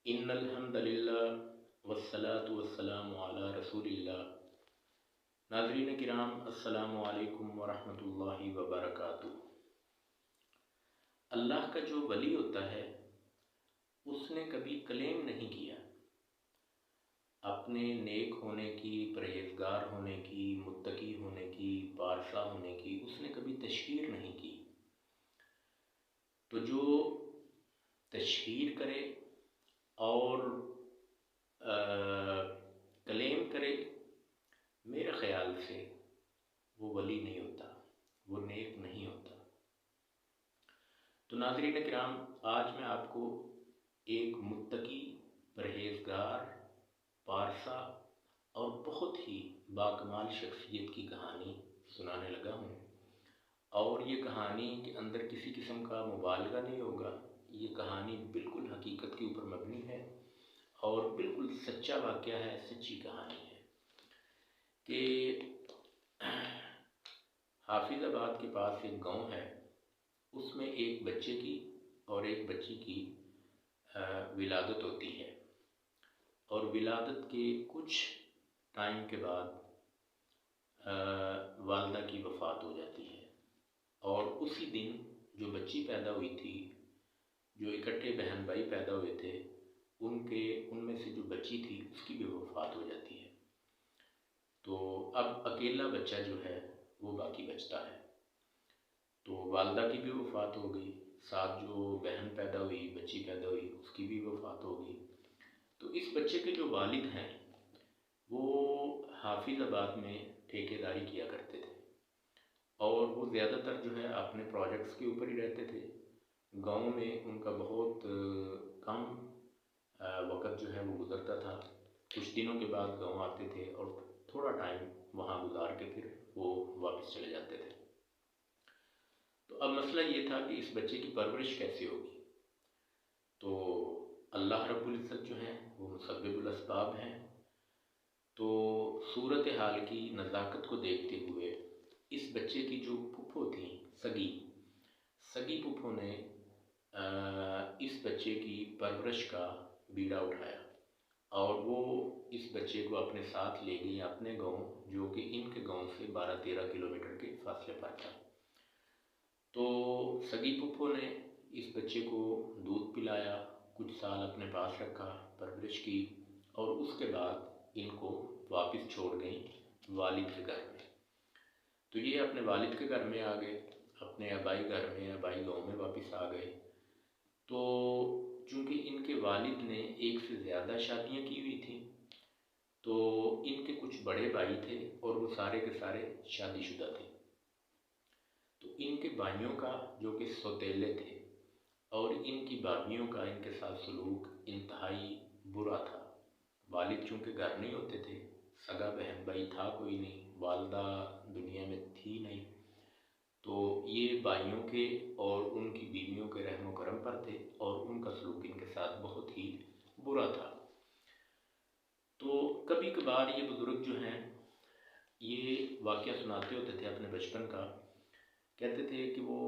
ان الحمد للہ والصلاة والسلام علی رسول اللہ۔ ناظرین کرام، السلام علیکم ورحمۃ اللہ وبرکاتہ۔ اللہ کا جو ولی ہوتا ہے اس نے کبھی کلیم نہیں کیا اپنے نیک ہونے کی، پرہیزگار ہونے کی، متقی ہونے کی، پارسا ہونے کی، اس نے کبھی تشہیر نہیں کی۔ تو جو تشہیر کرے اور کلیم کرے، میرے خیال سے وہ ولی نہیں ہوتا، وہ نیک نہیں ہوتا۔ تو ناظرین کرام، آج میں آپ کو ایک متقی، پرہیزگار، پارسا اور بہت ہی باکمال شخصیت کی کہانی سنانے لگا ہوں، اور یہ کہانی کے اندر کسی قسم کا مبالغہ نہیں ہوگا۔ یہ کہانی بالکل حقیقت کے اوپر مبنی ہے اور بالکل سچا واقعہ ہے، سچی کہانی ہے کہ حافظ آباد کے پاس ایک گاؤں ہے، اس میں ایک بچے کی اور ایک بچی کی ولادت ہوتی ہے، اور ولادت کے کچھ ٹائم کے بعد والدہ کی وفات ہو جاتی ہے، اور اسی دن جو بچی پیدا ہوئی تھی، جو اکٹھے بہن بھائی پیدا ہوئے تھے، ان میں سے جو بچی تھی اس کی بھی وفات ہو جاتی ہے۔ تو اب اکیلا بچہ جو ہے وہ باقی بچتا ہے۔ تو والدہ کی بھی وفات ہو گئی، ساتھ جو بہن پیدا ہوئی، بچی پیدا ہوئی، اس کی بھی وفات ہو گئی۔ تو اس بچے کے جو والد ہیں وہ حافظ آباد میں ٹھیکیداری کیا کرتے تھے، اور وہ زیادہ تر جو ہے اپنے پروجیکٹس کے اوپر ہی رہتے تھے۔ گاؤں میں ان کا بہت کم وقت جو ہے وہ گزرتا تھا۔ کچھ دنوں کے بعد گاؤں آتے تھے اور تھوڑا ٹائم وہاں گزار کے پھر وہ واپس چلے جاتے تھے۔ تو اب مسئلہ یہ تھا کہ اس بچے کی پرورش کیسے ہوگی۔ تو اللہ رب العزت جو ہیں وہ مسبب الاسباب ہیں۔ تو صورتحال کی نزاکت کو دیکھتے ہوئے اس بچے کی جو پھپھو تھیں، سگی پھپھو نے اس بچے کی پرورش کا بیڑا اٹھایا، اور وہ اس بچے کو اپنے ساتھ لے گئی اپنے گاؤں، جو کہ ان کے گاؤں سے 12-13 کلومیٹر کے فاصلے پر تھا۔ تو سگی پھپھو نے اس بچے کو دودھ پلایا، کچھ سال اپنے پاس رکھا، پرورش کی، اور اس کے بعد ان کو واپس چھوڑ گئیں والد کے گھر میں۔ تو یہ اپنے والد کے گھر میں آ گئے، اپنے آبائی گھر میں، آبائی گاؤں میں واپس آ گئے۔ تو چونکہ ان کے والد نے ایک سے زیادہ شادیاں کی ہوئی تھیں، تو ان کے کچھ بڑے بھائی تھے اور وہ سارے کے سارے شادی شدہ تھے۔ تو ان کے بھائیوں کا جو کہ سوتیلے تھے، اور ان کی بھابھیوں کا ان کے ساتھ سلوک انتہائی برا تھا۔ والد چونکہ گھر نہیں ہوتے تھے، سگا بہن بھائی تھا کوئی نہیں، والدہ دنیا میں تھی نہیں، تو یہ بھائیوں کے اور ان کی بیویوں کے رحم و کرم پر تھے، اور ان کا سلوک ان کے ساتھ بہت ہی برا تھا۔ تو کبھی کبھار یہ بزرگ جو ہیں یہ واقعہ سناتے ہوتے تھے اپنے بچپن کا، کہتے تھے کہ وہ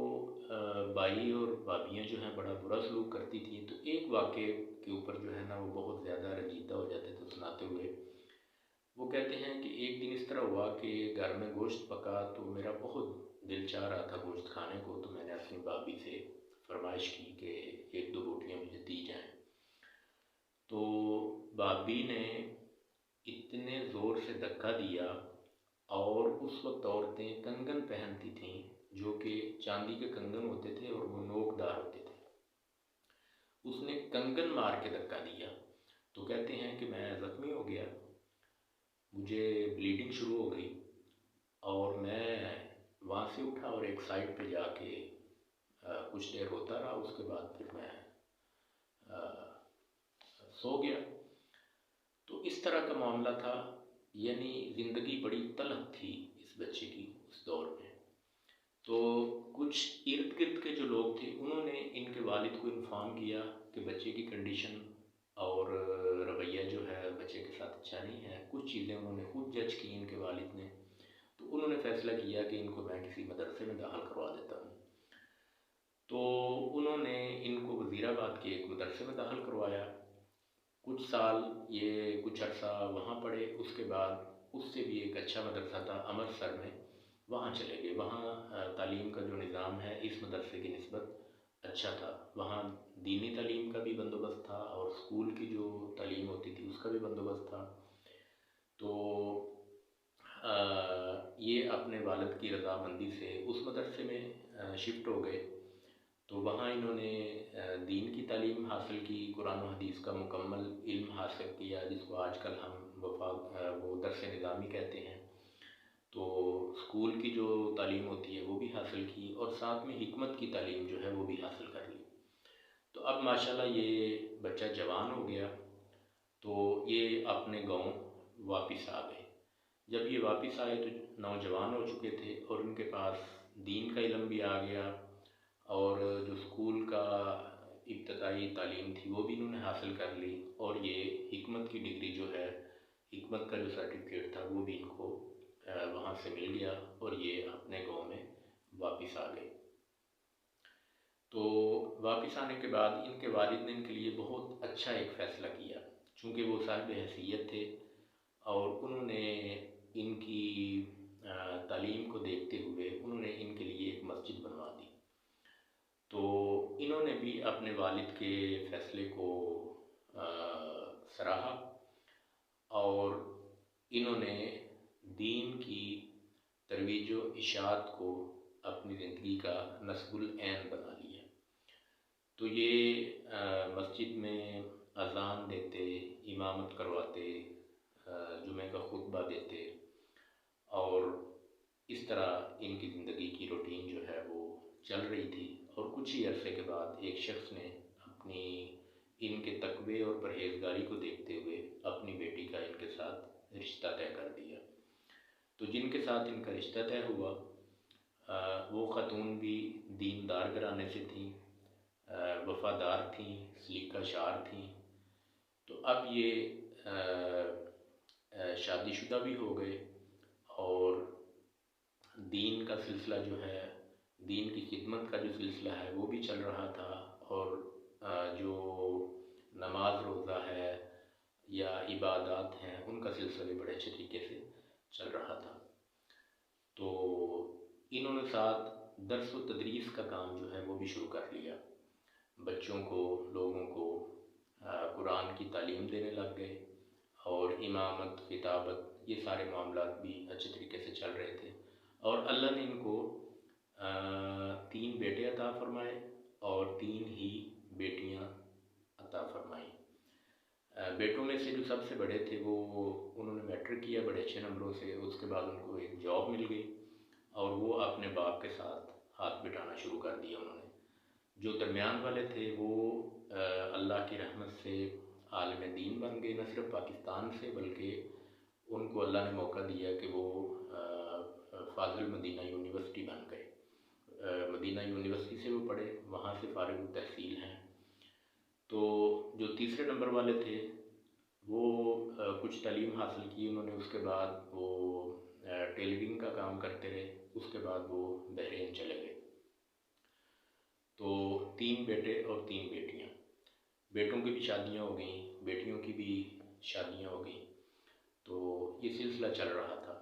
بھائی اور بھابھیاں جو ہیں بڑا برا سلوک کرتی تھیں۔ تو ایک واقعے کے اوپر جو ہے نا وہ بہت زیادہ رنجیدہ ہو جاتے تھے سناتے ہوئے۔ وہ کہتے ہیں کہ ایک دن اس طرح ہوا کہ گھر میں گوشت پکا، تو میرا بہت دل چاہ رہا تھا گوشت کھانے کو، تو میں نے اپنی بھابھی سے فرمائش کی کہ 1-2 روٹیاں مجھے دی جائیں۔ تو بھابھی نے اتنے زور سے دھکا دیا، اور اس وقت عورتیں کنگن پہنتی تھیں جو کہ چاندی کے کنگن ہوتے تھے اور وہ نوک دار ہوتے تھے۔ اس نے کنگن مار کے دھکا دیا، تو کہتے ہیں کہ میں زخمی ہو گیا، مجھے بلیڈنگ شروع ہو گئی، اور میں وہاں سے اٹھا اور ایک سائڈ پہ جا کے کچھ دیر ہوتا رہا، اس کے بعد پھر میں سو گیا۔ تو اس طرح کا معاملہ تھا، یعنی زندگی بڑی تلخ تھی اس بچے کی اس دور میں۔ تو کچھ ارد گرد کے جو لوگ تھے انہوں نے ان کے والد کو انفارم کیا کہ بچے کی کنڈیشن اور رویہ جو ہے بچے کے ساتھ اچھا نہیں ہے۔ کچھ چیزیں انہوں نے خود جج کی ان کے والد نے، تو انہوں نے فیصلہ کیا کہ ان کو میں کسی مدرسے میں داخل کروا دیتا ہوں۔ تو انہوں نے ان کو وزیر آباد کے ایک مدرسے میں داخل کروایا، कुछ साल ये कुछ अरसा वहाँ पढ़े, उसके बाद उससे भी एक अच्छा मदरसा था अमृतसर में, वहाँ चले गए। वहाँ तालीम का जो निज़ाम है इस मदरसे की निस्बत अच्छा था। वहाँ दीनी तालीम का भी बंदोबस्त था और स्कूल की जो तालीम होती थी उसका भी बंदोबस्त था। तो ये अपने वालिद की रज़ामंदी से उस मदरसे में शिफ्ट हो गए। तो वहाँ इन्होंने दीन की तालीम हासिल की, कुरान और हदीस का मुकम्मल इल्म हासिल किया, जिसको आजकल हम वो दर्स निज़ामी कहते हैं। तो स्कूल की जो तालीम होती है वो भी हासिल की और साथ में हिकमत की तालीम जो है वो भी हासिल कर ली। तो अब माशाल्लाह ये बच्चा जवान हो गया, तो ये अपने गांव वापस आ गए। जब ये वापस आए तो नौजवान हो चुके थे और उनके पास दीन का इल्म भी आ गया और जो स्कूल का इब्तदाई तालीम थी वो भी इन्होंने हासिल कर ली और ये हिकमत की डिग्री जो है, हिकमत का जो सर्टिफिकेट था वो भी इनको वहाँ से मिल गया और ये अपने गांव में वापस आ गए। तो वापस आने के बाद इनके वालिद ने इनके लिए बहुत अच्छा एक फ़ैसला किया, चूँकि वो साहिब हैसियत थे और उन्होंने इनकी तालीम को देखते हुए उन्होंने इनके लिए एक मस्जिद बनवा दी। तो इन्होंने भी अपने वालिद के फ़ैसले को अ, सराहा और इन्होंने दीन की तरवीज व इशाअत को अपनी ज़िंदगी का नस्बुल ऐन बना लिया। तो ये मस्जिद में अज़ान देते, इमामत करवाते, जुमे का खुतबा देते और इस तरह इनकी ज़िंदगी की रूटीन जो है वो चल रही थी। और कुछ ही अरसे के बाद एक शख्स ने अपनी इनके तकवे और परहेजगारी को देखते हुए अपनी बेटी का इनके साथ रिश्ता तय कर दिया। तो जिनके साथ इनका रिश्ता तय हुआ वो ख़तून भी दीनदार घराने से थीं, वफ़ादार थीं, सलीका शार थीं। तो अब ये शादीशुदा भी हो गए और दीन का सिलसिला जो है, दीन की खिदमत का जो सिलसिला है वो भी चल रहा था और जो नमाज रोज़ा है या इबादत हैं उनका सिलसिला भी बड़े अच्छे तरीके से चल रहा था। तो इन्होंने साथ दर्स व तदरीस का काम जो है वो भी शुरू कर लिया। बच्चों को, लोगों को कुरान की तालीम देने लग गए और इमामत, किताबत, ये सारे मामलात भी अच्छे तरीके से चल रहे थे। और अल्लाह ने इनको 3 बेटे अता फरमाए और 3 ही बेटियां अता फरमाई। बेटों में से जो सबसे बड़े थे वो उन्होंने मैट्रिक किया बड़े अच्छे नंबरों से, उसके बाद उनको एक जॉब मिल गई और वो अपने बाप के साथ हाथ बिठाना शुरू कर दिया उन्होंने। जो दरमियान वाले थे वो अल्लाह की रहमत से आलिम दीन बन गए, न सिर्फ पाकिस्तान से बल्कि उनको अल्लाह ने मौका दिया कि वो फाजिल मदीना यूनिवर्सिटी बन गए। मदीना यूनिवर्सिटी से वो पढ़े, वहाँ से फारिग तहसील हैं। तो जो तीसरे नंबर वाले थे वो कुछ तालीम हासिल की उन्होंने, उसके बाद वो टेलरिंग का काम करते रहे, उसके बाद वो बहरीन चले गए। तो 3 बेटे और 3 बेटियां, बेटों की भी शादियां हो गई, बेटियों की भी शादियां हो गई। तो ये सिलसिला चल रहा था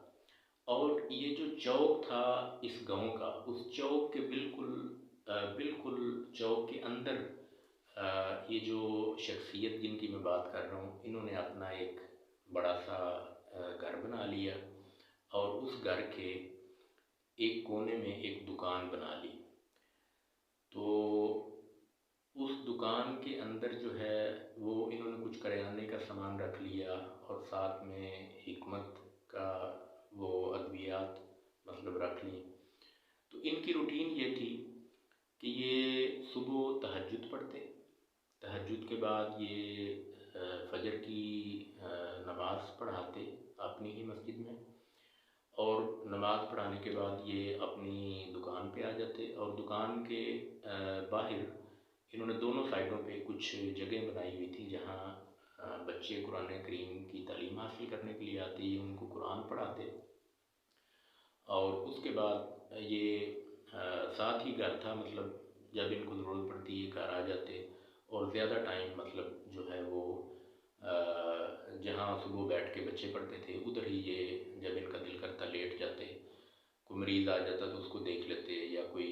और ये जो चौक था इस गांव का, उस चौक के बिल्कुल चौक के अंदर ये जो शख्सियत जिनकी मैं बात कर रहा हूँ, इन्होंने अपना एक बड़ा सा घर बना लिया और उस घर के एक कोने में एक दुकान बना ली। तो उस दुकान के अंदर जो है वो इन्होंने कुछ करियाने का सामान रख लिया और साथ में हिकमत का वो अद्वियात मतलब रख ली। तो इनकी रूटीन ये थी कि ये सुबह तहज्जुद पढ़ते, तहज्जुद के बाद ये फजर की नमाज़ पढ़ाते अपनी ही मस्जिद में और नमाज़ पढ़ाने के बाद ये अपनी दुकान पे आ जाते और दुकान के बाहर इन्होंने दोनों साइडों पे कुछ जगह बनाई हुई थी जहाँ बच्चे कुरान करीम की तालीम हासिल करने के लिए आते, ये उनको कुरान पढ़ाते और उसके बाद ये साथ ही घर था, मतलब जब इनको ज़रूरत पड़ती है घर आ जाते और ज़्यादा टाइम मतलब जो है वो जहाँ सुबह बैठ के बच्चे पढ़ते थे उधर ही ये जब इनका दिल करता लेट जाते, कोई मरीज़ आ जाता तो उसको देख लेते, या कोई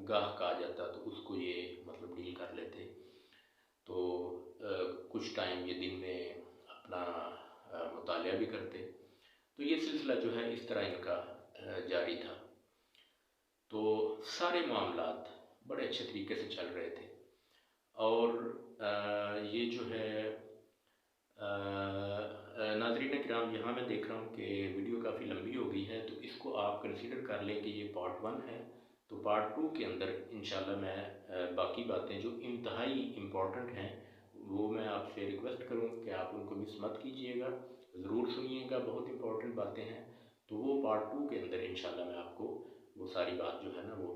गाहक आ जाता तो उसको ये मतलब डील कर लेते। तो कुछ टाइम ये दिन में अपना मुतालिया भी करते। तो ये सिलसिला जो है इस तरह इनका जारी था। तो सारे मामलात बड़े अच्छे तरीके से चल रहे थे। और ये जो है नाज़रीन किराम, यहाँ मैं देख रहा हूँ कि वीडियो काफ़ी लंबी हो गई है, तो इसको आप कंसीडर कर लें कि ये पार्ट 1 है। तो पार्ट 2 के अंदर इंशाल्लाह मैं बाकी बातें जो इंतहाई इम्पॉर्टेंट हैं वो मैं आपसे रिक्वेस्ट करूँ कि आप उनको मिस मत कीजिएगा, ज़रूर सुनिएगा, बहुत इम्पॉर्टेंट बातें हैं। तो वो पार्ट 2 के अंदर इंशाल्लाह मैं आपको वो सारी बात जो है ना वो